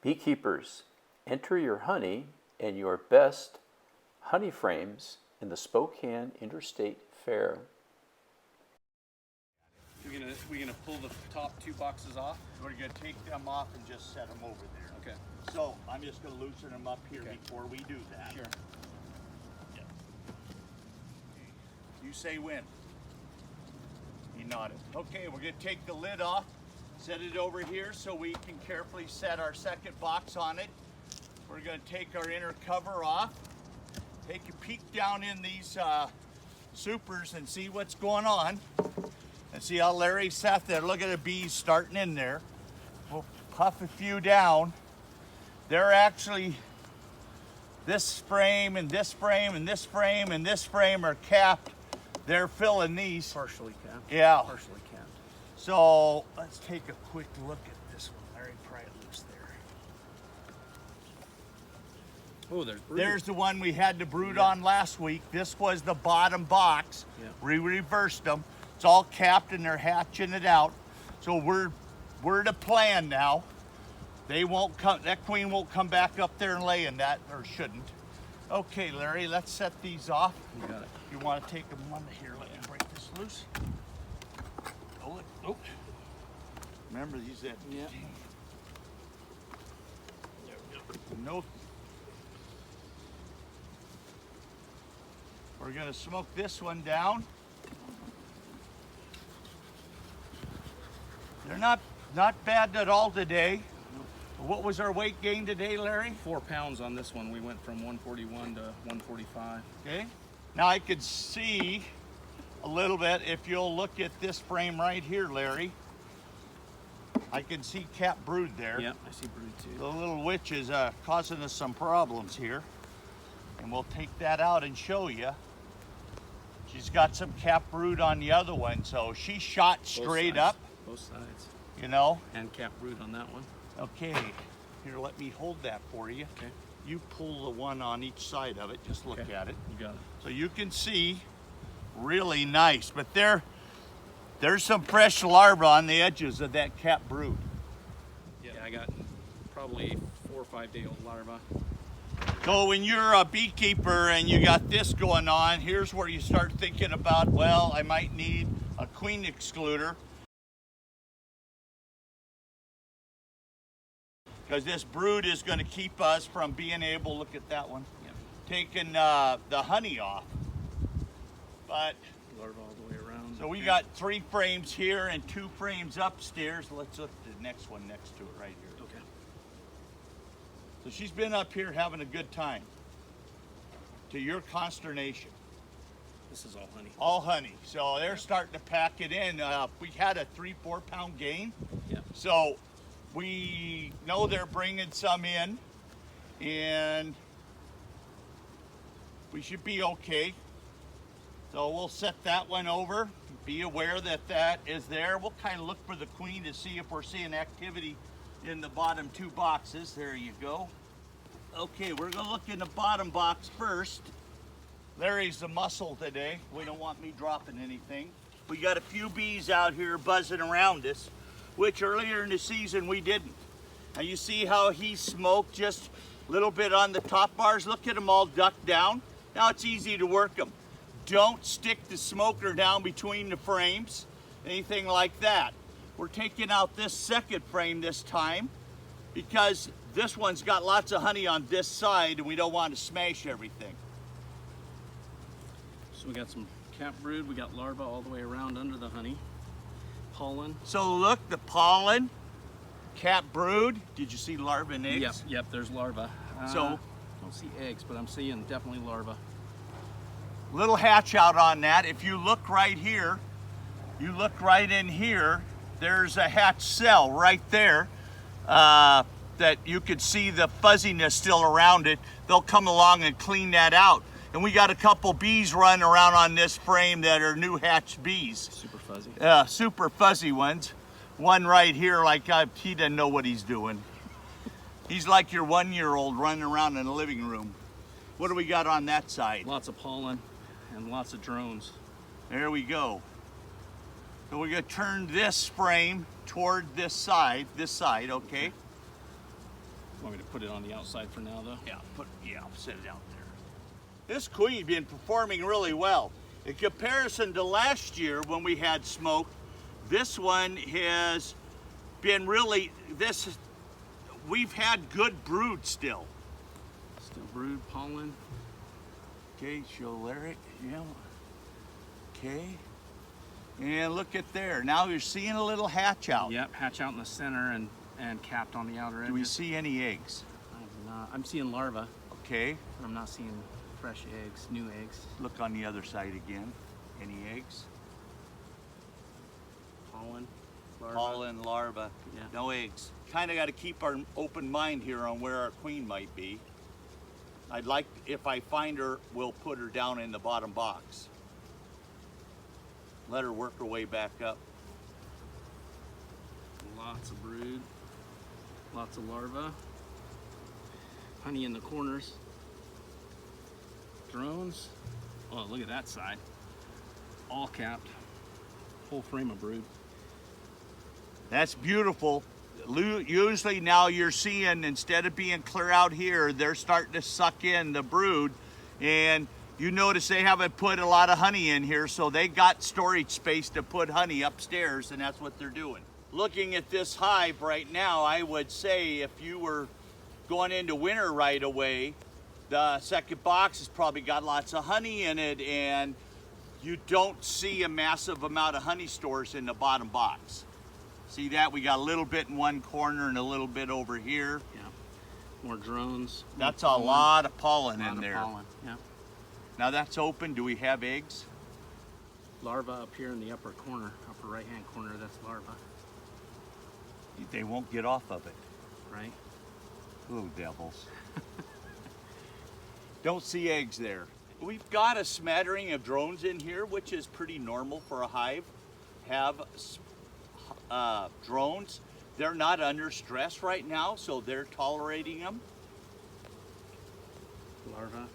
Beekeepers, enter your honey and your best honey frames in the Spokane Interstate Fair. We're gonna pull the top two boxes off. We're gonna take them off and just set them over there. Okay. So I'm just gonna loosen them up here before we do that. Sure. Yeah. You say when. He nodded. Okay, we're gonna take the lid off, set it over here so we can carefully set our second box on it. We're gonna take our inner cover off, take a peek down in these supers and see what's going on. And see how Larry sat there. Look at the bees starting in there. We'll puff a few down. They're actually, this frame and this frame and this frame and this frame are capped. They're filling these. Partially capped. Yeah. Partially capped. So let's take a quick look at this one. Larry, pry it loose there. Oh, there's brood. There's the one we had to brood on last week. This was the bottom box. Yeah. We reversed them. It's all capped and they're hatching it out. So we're to plan now. They won't come, that queen won't come back up there and lay in that, or shouldn't. Okay, Larry, let's set these off. You got it. You want to take them one here, let me break this loose. Oh. Remember these that. Yeah. No. We're gonna smoke this one down. They're not bad at all today. What was our weight gain today, Larry? 4 pounds on this one. We went from 141 to 145. Okay. Now I could see a little bit if you'll look at this frame right here, Larry. I can see cap brood there. Yep, I see brood too. The little witch is causing us some problems here. And we'll take that out and show you. She's got some cap brood on the other one, so she shot straight up. Both sides. You know? And cap brood on that one. Okay, here, let me hold that for you. Okay. You pull the one on each side of it, just look at it. You got it. So you can see, really nice, but there's some fresh larvae on the edges of that cap brood. Yeah, I got probably 4 or 5 day old larvae. So when you're a beekeeper and you got this going on, here's where you start thinking about, well, I might need a queen excluder. Because this brood is going to keep us from being able, look at that one, taking the honey off. But Larvae all the way around. so we got 3 frames here and 2 frames upstairs. Let's look at the next one next to it right here. Okay. So she's been up here having a good time. To your consternation. This is all honey. All honey. So they're starting to pack it in. We had a 3-4 pound gain. Yeah. So we know they're bringing some in, and we should be okay. So we'll set that one over. Be aware that that is there. We'll kind of look for the queen to see if we're seeing activity in the bottom 2 boxes. There you go. Okay, we're gonna look in the bottom box first. Larry's the muscle today. We don't want me dropping anything. We got a few bees out here buzzing around us, which earlier in the season we didn't. Now you see how he smoked just a little bit on the top bars? Look at them all ducked down. Now it's easy to work them. Don't stick the smoker down between the frames, anything like that. We're taking out this second frame this time because this one's got lots of honey on this side and we don't want to smash everything. So we got some cap brood. We got larvae all the way around under the honey. Pollen. So look, the pollen, cap brood. Did you see larvae and eggs? Yep, there's larvae. So I don't see eggs, but I'm seeing definitely larvae. little hatch out on that. If you look right here, you look right in here, there's a hatch cell right there that you could see the fuzziness still around it. They'll come along and clean that out. And we got a couple bees running around on this frame that are new hatched bees. Super fuzzy. Super fuzzy ones. One right here, like he doesn't know what he's doing. He's like your 1-year-old running around in the living room. What do we got on that side? Lots of pollen and lots of drones. There we go. So we're gonna turn this frame toward this side, okay? Want me to put it on the outside for now, though? Yeah, I'll set it out there. This queen's been performing really well. In comparison to last year when we had smoke, this one has been really, we've had good brood still. Still brood, pollen. Okay, show Larry, yeah. Okay. And look at there. Now you're seeing a little hatch out. Yep, hatch out in the center and capped on the outer edges. Do we see any eggs? I'm seeing larvae. Okay. I'm not seeing fresh eggs, new eggs. Look on the other side again. Any eggs? Pollen, larvae. Pollen, larvae. Yeah. No eggs. Kind of got to keep our open mind here on where our queen might be. I'd like, if I find her, we'll put her down in the bottom box. Let her work her way back up. Lots of brood, lots of larvae. Honey in the corners. Drones. Oh, look at that side. All capped. Whole frame of brood. That's beautiful. Usually now you're seeing, instead of being clear out here, they're starting to suck in the brood, and you notice they haven't put a lot of honey in here, so they got storage space to put honey upstairs, and that's what they're doing. Looking at this hive right now, I would say if you were going into winter right away, the second box has probably got lots of honey in it, and you don't see a massive amount of honey stores in the bottom box. See that? We got a little bit in one corner and a little bit over here. Yeah. More drones. That's a lot of pollen in there. Pollen. Yeah. Now that's open. Do we have eggs? Larva up here in the upper corner, upper right-hand corner. That's larva, They won't get off of it. right? Oh, devils. Don't see eggs there. We've got a smattering of drones in here, which is pretty normal for a hive. Have drones. They're not under stress right now, so they're tolerating them. Larva,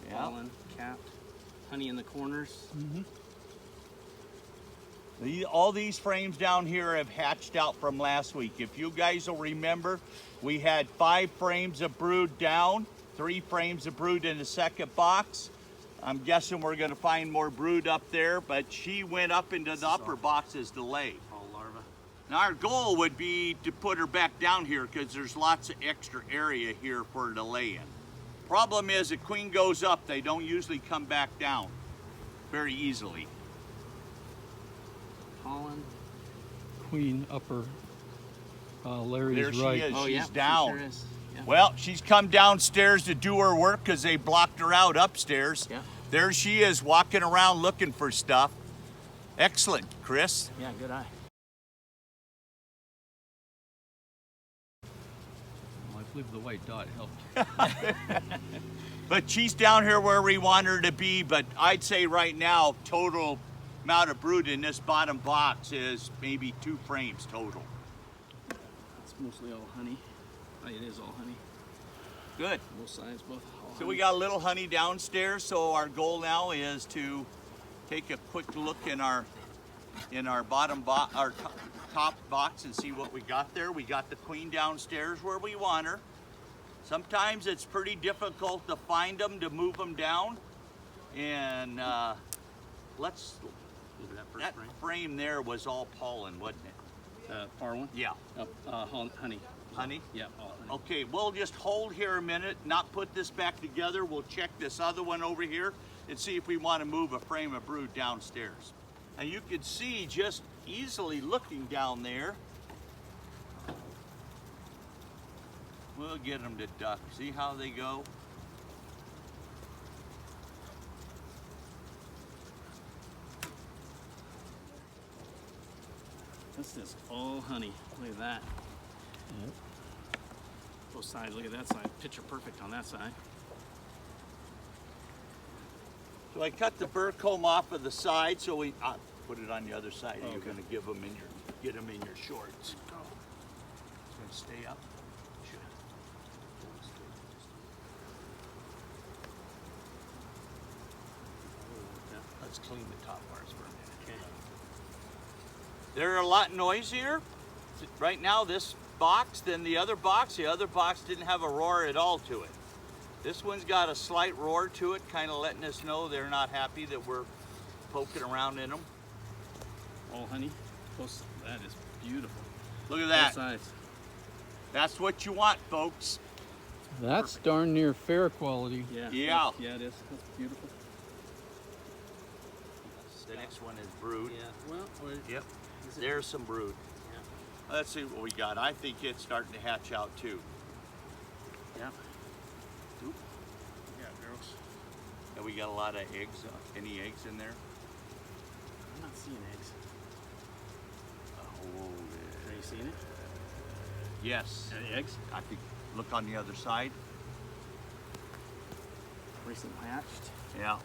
Yeah. pollen, capped. Honey in the corners. All these frames down here have hatched out from last week. If you guys will remember, we had 5 frames of brood down, 3 frames of brood in the second box. I'm guessing we're going to find more brood up there, but she went up into the upper boxes to lay. All larva. Now our goal would be to put her back down here because there's lots of extra area here for her to lay in. Problem is, the queen goes up, they don't usually come back down very easily. Pollen. Queen upper, Larry's There she right. is. Oh She's yeah, down. She sure is. Yeah. Well, she's come downstairs to do her work because they blocked her out upstairs. Yeah. There she is walking around looking for stuff. Excellent, Chris. Yeah, good eye. Well, I believe the white dot helped. But she's down here where we want her to be, but I'd say right now, total amount of brood in this bottom box is maybe 2 frames total. It's mostly all honey. Oh, it is all honey. Good. Both sides, both. All So honey. we got a little honey downstairs, so our goal now is to take a quick look in our bottom box, our top box, and see what we got there. We got the queen downstairs where we want her. Sometimes it's pretty difficult to find them, to move them down, and let's. Look at that first That frame. frame there was all pollen, wasn't it? Far one? Yeah. Honey. Honey? Yeah, all honey. Okay, we'll just hold here a minute, not put this back together. We'll check this other one over here and see if we want to move a frame of brood downstairs. And you can see just easily looking down there. We'll get them to duck. See how they go? This is all honey. Look at that. Yep. Both sides. Look at that side. Picture perfect on that side. So I cut the burr comb off of the side, so we put it on the other side. Oh, You're okay. going to give them in get them in your shorts. It's going to stay up. Should. Let's clean the top bars for a minute. Okay. They're a lot noisier. Right now, this box than the other box. The other box didn't have a roar at all to it. This one's got a slight roar to it, kind of letting us know they're not happy that we're poking around in them. All honey. That is beautiful. Look at Both that. sides. That's what you want, folks. That's darn near fair quality. Yeah. Yeah. Yeah, it is. That's beautiful. The next one is brood. Yeah. Well, Yep. There's some brood. Yeah. Let's see what we got. I think it's starting to hatch out too. Yeah. Oop. Yeah, girls. And we got a lot of eggs. Any eggs in there? I'm not seeing eggs. Oh, Are you seeing it? yes. Any eggs? I think. Look on the other side. Recently hatched. Yeah.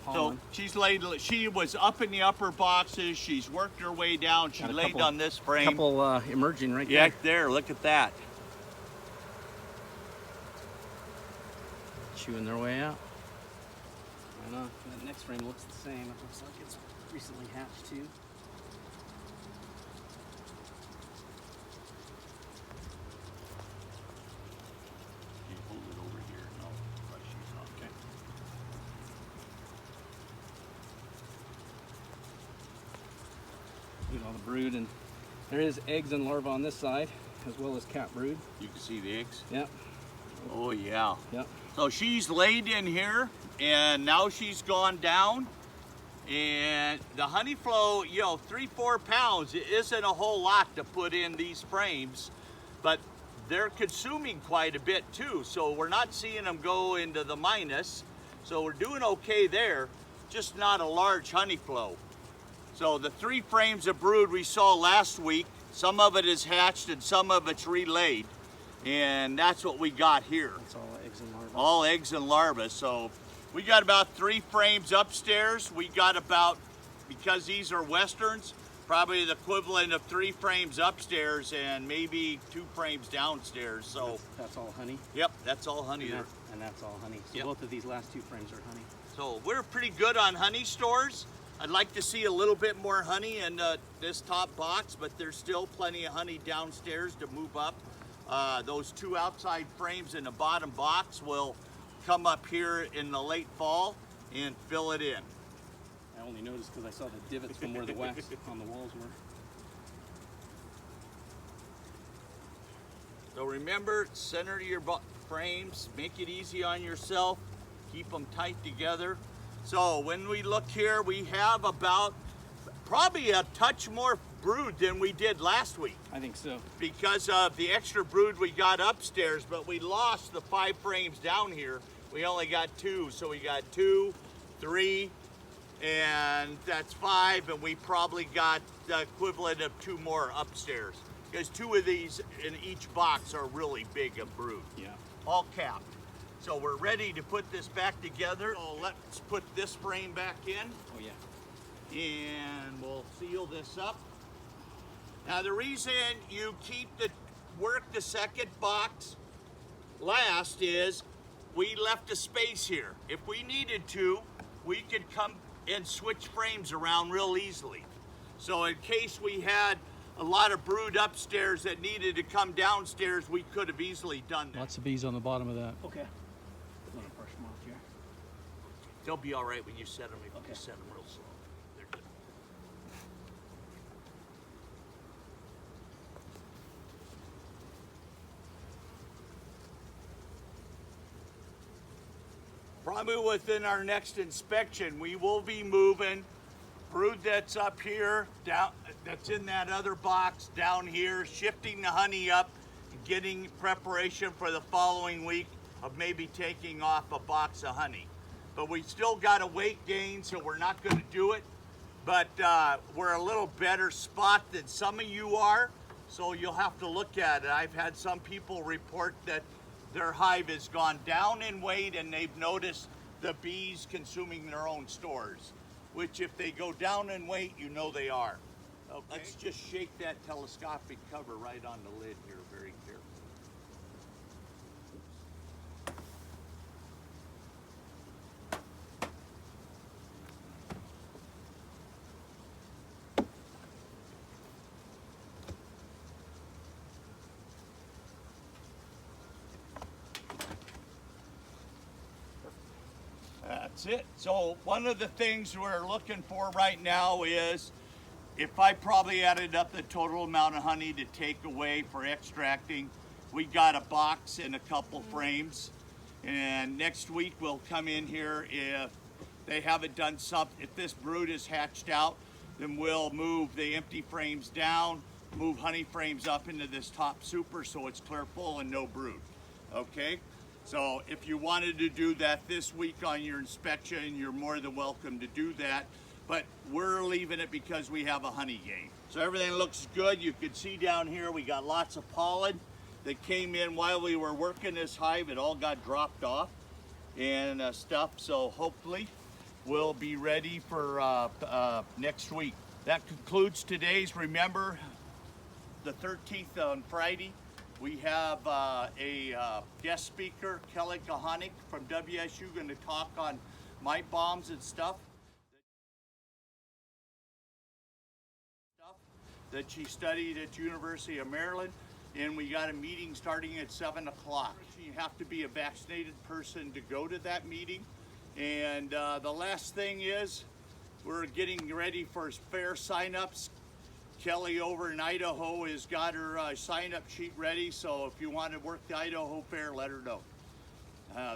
Pollen. So she's laid. She was up in the upper boxes. She's worked her way down. She Got a laid couple- on this frame. Couple emerging right Yeah, there. there. Look at that. Chewing their way out. I know. That next frame looks the same. It looks like it's recently hatched too. You hold it over here. No, she's not. Okay. Look at all the brood, and there is eggs and larvae on this side, as well as cat brood. You can see the eggs. Yep. Oh yeah. Yep. So she's laid in here, and now she's gone down. And the honey flow, 3-4 pounds, it isn't a whole lot to put in these frames, but they're consuming quite a bit too. So we're not seeing them go into the minus. So we're doing okay there, just not a large honey flow. So the 3 frames of brood we saw last week, some of it is hatched and some of it's relayed. And that's what we got here. That's all eggs and larvae. All eggs and larvae. So we got about 3 frames upstairs. We got about, because these are westerns, probably the equivalent of 3 frames upstairs and maybe 2 frames downstairs. So That's all honey. yep, that's all honey there. And that's all honey. So Yep. both of these last 2 frames are honey. So we're pretty good on honey stores. I'd like to see a little bit more honey in this top box, but there's still plenty of honey downstairs to move up. Those 2 outside frames in the bottom box will come up here in the late fall and fill it in. I only noticed because I saw the divots from where the wax on the walls were. So remember, center your frames, make it easy on yourself, keep them tight together. So when we look here, we have about probably a touch more brood than we did last week I think so. because of the extra brood we got upstairs, but we lost the 5 frames down here. We only got 2, so we got 2, 3, and that's 5, and we probably got the equivalent of 2 more upstairs because 2 of these in each box are really big of brood. Yeah. All capped. So we're ready to put this back together. So let's put this frame back in Oh yeah. and we'll seal this up. Now the reason you work the second box last is we left a space here. If we needed to, we could come and switch frames around real easily. So in case we had a lot of brood upstairs that needed to come downstairs, we could have easily done that. Lots of bees on the bottom of that. Okay. I'm gonna brush them off here. They'll be all right when you set them if Okay. you set them real slow. They're good. Probably within our next inspection, we will be moving brood that's up here, down, that's in that other box down here, shifting the honey up, and getting preparation for the following week of maybe taking off a box of honey. But we still got a weight gain, so we're not going to do it. But we're a little better spot than some of you are, so you'll have to look at it. I've had some people report that their hive has gone down in weight and they've noticed the bees consuming their own stores, which if they go down in weight, you know they are. Okay. Let's just shake that telescopic cover right on the lid here very carefully. That's it. So one of the things we're looking for right now is, if I probably added up the total amount of honey to take away for extracting, we got a box and a couple frames. And next week we'll come in here if they haven't done something. If this brood is hatched out, then we'll move the empty frames down, move honey frames up into this top super so it's clear full and no brood. Okay? So if you wanted to do that this week on your inspection, you're more than welcome to do that. But we're leaving it because we have a honey game. So everything looks good. You can see down here we got lots of pollen that came in while we were working this hive. It all got dropped off and stuff. So hopefully we'll be ready for next week. That concludes today's. Remember, the 13th on Friday, we have a guest speaker, Kelly Kahanik from WSU, going to talk on mite bombs and stuff that she studied at University of Maryland. And we got a meeting starting at 7 o'clock. You have to be a vaccinated person to go to that meeting. And the last thing is, we're getting ready for fair sign-ups. Kelly over in Idaho has got her sign-up sheet ready, so if you want to work the Idaho Fair, let her know.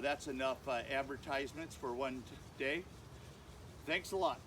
That's enough advertisements for one day. Thanks a lot.